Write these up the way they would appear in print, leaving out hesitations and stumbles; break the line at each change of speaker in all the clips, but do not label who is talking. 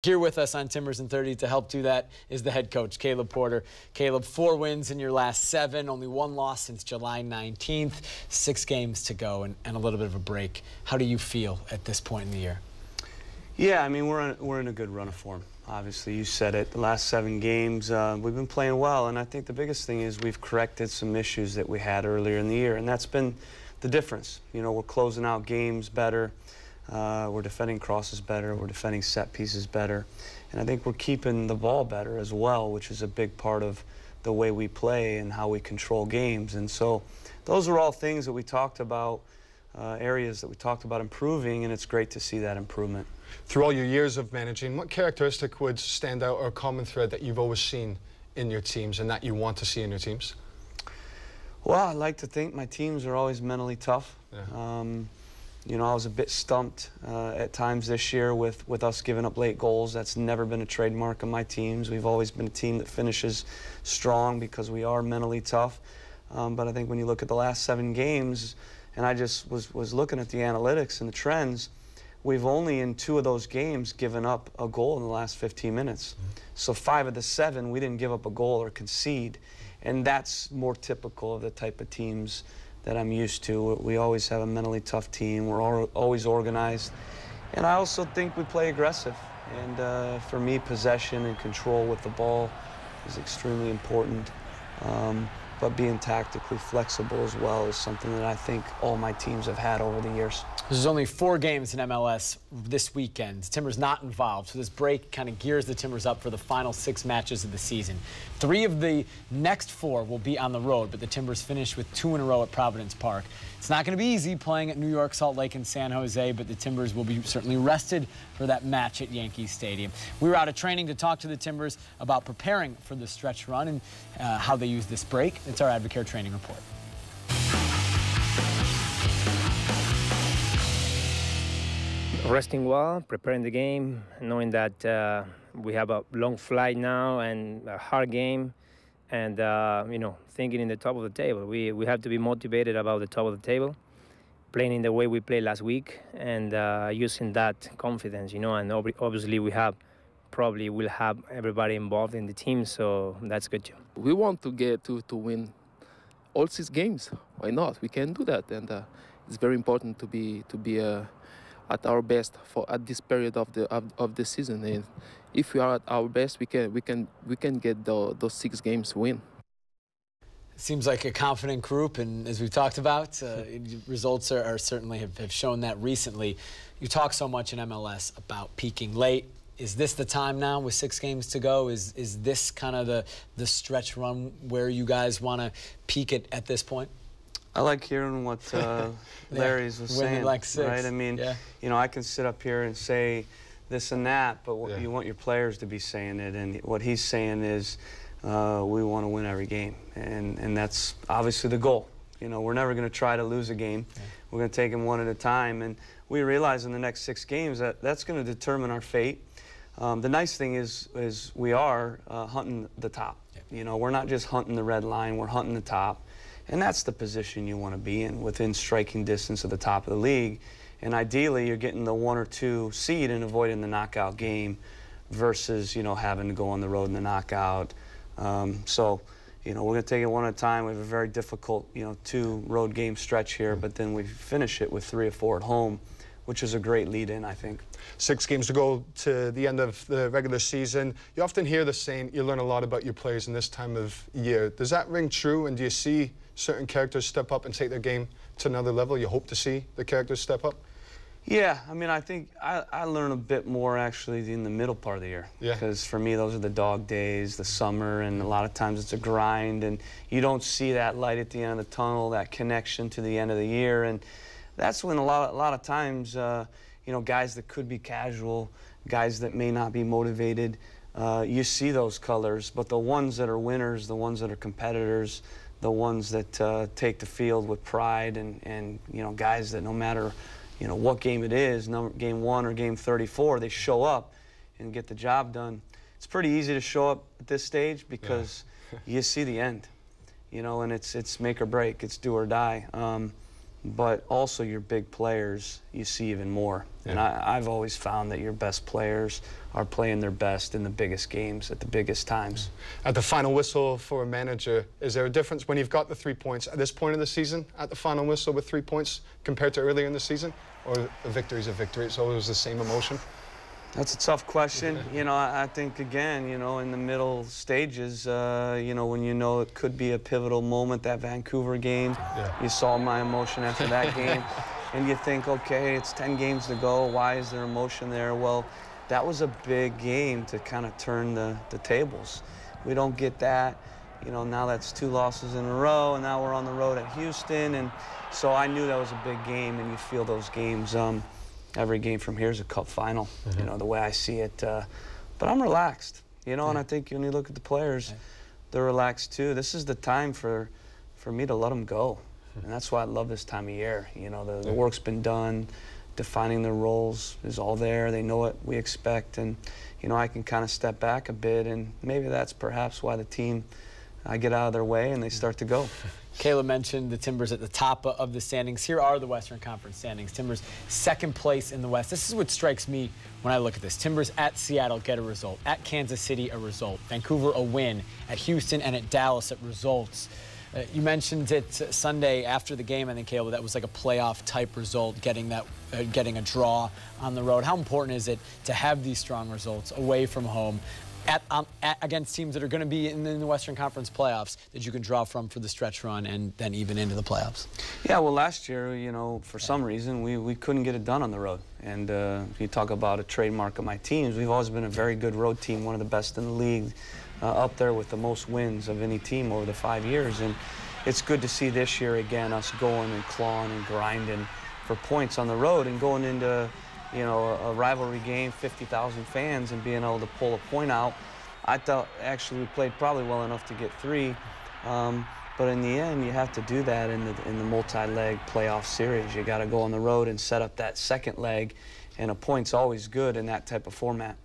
Here with us on Timbers in 30 to help do that is the head coach, Caleb Porter. Caleb, 4 wins in your last 7, only 1 loss since July 19th, 6 games to go and a little bit of a break. How do you feel at this point in the year?
Yeah, I mean, we're in a good run of form. Obviously, you said it. The last 7 games, we've been playing well, and I think the biggest thing is we've corrected some issues that we had earlier in the year, and that's been the difference. You know, we're closing out games better. We're defending crosses better. We're defending set pieces better. And I think we're keeping the ball better as well, which is a big part of the way we play and how we control games. And so those are all things that we talked about, areas that we talked about improving, and it's great to see that improvement.
Through all your years of managing, what characteristic would stand out or a common thread that you've always seen in your teams and that you want to see in your teams?
Well, I like to think my teams are always mentally tough.
Yeah.
You know, I was a bit stumped at times this year with us giving up late goals. That's never been a trademark of my teams. We've always been a team that finishes strong because we are mentally tough. But I think when you look at the last 7 games, and I just was looking at the analytics and the trends, we've only in 2 of those games given up a goal in the last 15 minutes. So 5 of the 7, we didn't give up a goal or concede. And that's more typical of the type of teams that I'm used to. We always have a mentally tough team. We're always organized. And I also think we play aggressive. And for me, possession and control with the ball is extremely important. But being tactically flexible as well is something that I think all my teams have had over the years.
There's only 4 games in MLS this weekend. Timbers not involved, so this break kind of gears the Timbers up for the final 6 matches of the season. 3 of the next 4 will be on the road, but the Timbers finished with 2 in a row at Providence Park. It's not going to be easy playing at New York, Salt Lake, and San Jose, but the Timbers will be certainly rested for that match at Yankee Stadium. We were out of training to talk to the Timbers about preparing for the stretch run and how they use this break. It's our Advocare Training Report.
Resting well, preparing the game, knowing that we have a long flight now and a hard game, and you know, thinking in the top of the table. We have to be motivated about the top of the table, playing in the way we played last week, and using that confidence, you know. And obviously we will have everybody involved in the team, so that's good too.
We want to get to win all 6 games. Why not? We can do that, and it's very important to be at our best at this period of the season. And if we are at our best, we can get those 6 games win.
Seems like a confident group, and as we've talked about, results are certainly have shown that recently. You talk so much in MLS about peaking late. Is this the time now with 6 games to go? Is this kind of the stretch run where you guys want to peak it at this point?
I like hearing what Larry's was saying,
like 6.
right? I mean, you know, I can sit up here and say this and that, but you want your players to be saying it, and what he's saying is we want to win every game, and that's obviously the goal. You know, we're never going to try to lose a game. We're going to take them one at a time, and we realize in the next 6 games that that's going to determine our fate. The nice thing is we are hunting the top. You know, we're not just hunting the red line, we're hunting the top. And that's the position you want to be in, within striking distance of the top of the league. And ideally, you're getting the 1 or 2 seed and avoiding the knockout game versus, you know, having to go on the road in the knockout. So, you know, we're going to take it one at a time. We have a very difficult, you know, 2 road game stretch here, but then we finish it with 3 or 4 at home, which is a great lead-in, I think.
6 games to go to the end of the regular season. You often hear the saying, you learn a lot about your players in this time of year. Does that ring true, and do you see certain characters step up and take their game to another level? You hope to see the characters step up?
Yeah, I mean, I think I learn a bit more actually in the middle part of the year.
Yeah.
Because for me, those are the dog days, the summer, and a lot of times it's a grind, and you don't see that light at the end of the tunnel, that connection to the end of the year. And that's when a lot of times, you know, guys that could be casual, guys that may not be motivated, you see those colors. But the ones that are winners, the ones that are competitors, the ones that take the field with pride, and you know, guys that no matter, you know, what game it is, game 1 or game 34, they show up and get the job done. It's pretty easy to show up at this stage because you see the end, you know, and it's make or break, it's do or die. but also your big players you see even more.
Yeah.
And I've always found that your best players are playing their best in the biggest games at the biggest times.
At the final whistle for a manager, is there a difference when you've got the 3 points at this point of the season, at the final whistle with 3 points, compared to earlier in the season? Or a victory is a victory, it's always the same emotion?
That's a tough question. You know, I think, again, you know, in the middle stages, you know, when you know it could be a pivotal moment, that Vancouver game, you saw my emotion after that game, and you think, okay, it's 10 games to go, why is there emotion there? Well, that was a big game to kind of turn the tables. We don't get that. You know, now that's 2 losses in a row, and now we're on the road at Houston, and so I knew that was a big game, and you feel those games. Every game from here is a cup final, you know, the way I see it. But I'm relaxed, you know, and I think when you look at the players, they're relaxed too. This is the time for me to let them go. And that's why I love this time of year. You know, the work's been done, defining their roles is all there. They know what we expect, and, you know, I can kind of step back a bit, and maybe that's perhaps why the team, I get out of their way and they start to go.
Caleb mentioned the Timbers at the top of the standings. Here are the Western Conference standings. Timbers second place in the West. This is what strikes me when I look at this. Timbers at Seattle get a result. At Kansas City, a result. Vancouver, a win. At Houston and at Dallas, at results. You mentioned it Sunday after the game, I think, Caleb, that was like a playoff-type result, getting a draw on the road. How important is it to have these strong results away from home against teams that are going to be in the Western Conference playoffs that you can draw from for the stretch run and then even into the playoffs?
Yeah, well, last year, you know, for some reason, we couldn't get it done on the road. And you talk about a trademark of my teams, we've always been a very good road team, one of the best in the league, up there with the most wins of any team over the 5 years. And it's good to see this year, again, us going and clawing and grinding for points on the road and going into, you know, a rivalry game, 50,000 fans, and being able to pull a point out. I thought actually we played probably well enough to get 3, but in the end you have to do that in the multi-leg playoff series. You got to go on the road and set up that second leg, and a point's always good in that type of format.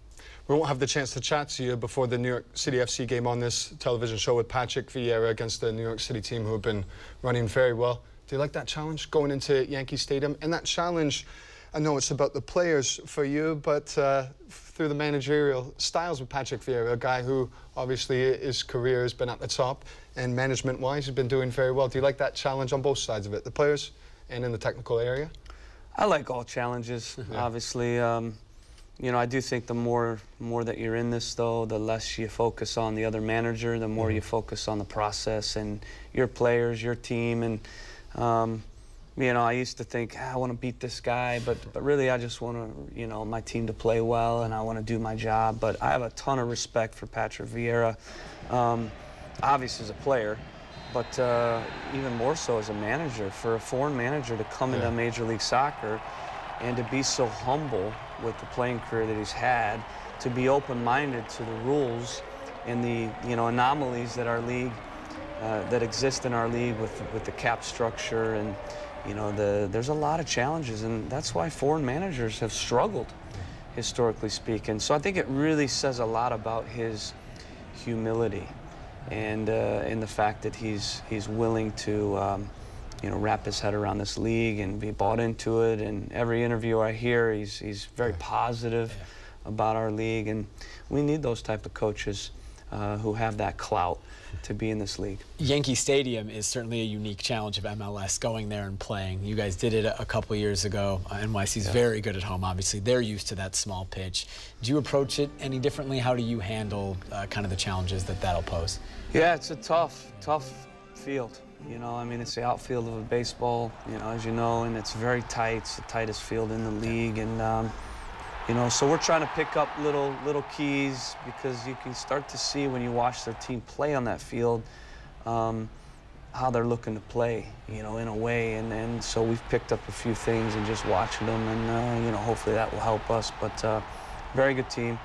We won't have the chance to chat to you before the New York City FC game on this television show with Patrick Vieira against the New York City team, who have been running very well. Do you like that challenge, going into Yankee Stadium? And that challenge, I know it's about the players for you, but through the managerial styles with Patrick Vieira, a guy who obviously his career has been at the top, and management-wise has been doing very well. Do you like that challenge on both sides of it, the players and in the technical area?
I like all challenges, obviously. You know, I do think the more that you're in this, though, the less you focus on the other manager, the more you focus on the process and your players, your team. And, you know, I used to think, I want to beat this guy, but really I just want to, you know, my team to play well, and I want to do my job. But I have a ton of respect for Patrick Vieira, obviously as a player, but even more so as a manager. For a foreign manager to come into Major League Soccer and to be so humble with the playing career that he's had, to be open-minded to the rules and the, you know, anomalies that our league, that exist in our league with the cap structure, and, you know, there's a lot of challenges, and that's why foreign managers have struggled, historically speaking. So I think it really says a lot about his humility and in the fact that he's willing to you know, wrap his head around this league and be bought into it. And every interview I hear, he's very positive about our league, and we need those type of coaches who have that clout to be in this league.
Yankee Stadium is certainly a unique challenge of MLS, going there and playing. You guys did it a couple years ago. NYC's very good at home, obviously. They're used to that small pitch. Do you approach it any differently? How do you handle kind of the challenges that'll pose? Yeah,
it's a tough field. You know, I mean, it's the outfield of a baseball, you know, as you know, and it's very tight. It's the tightest field in the league, and you know, so we're trying to pick up little keys, because you can start to see when you watch their team play on that field how they're looking to play, you know, in a way, and so we've picked up a few things and just watching them, and you know, hopefully that will help us. But very good team,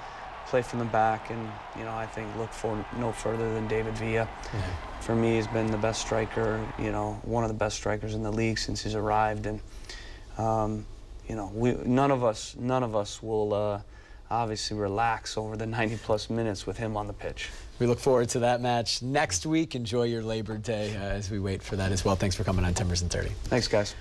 play from the back, and you know, I think look for no further than David Villa. For me, he's been the best striker, you know, one of the best strikers in the league since he's arrived, and you know, none of us will obviously relax over the 90-plus minutes with him on the pitch. We look forward to that match next week. Enjoy your Labor Day as we wait for that as well. Thanks for coming on Timbers in 30. Thanks, guys.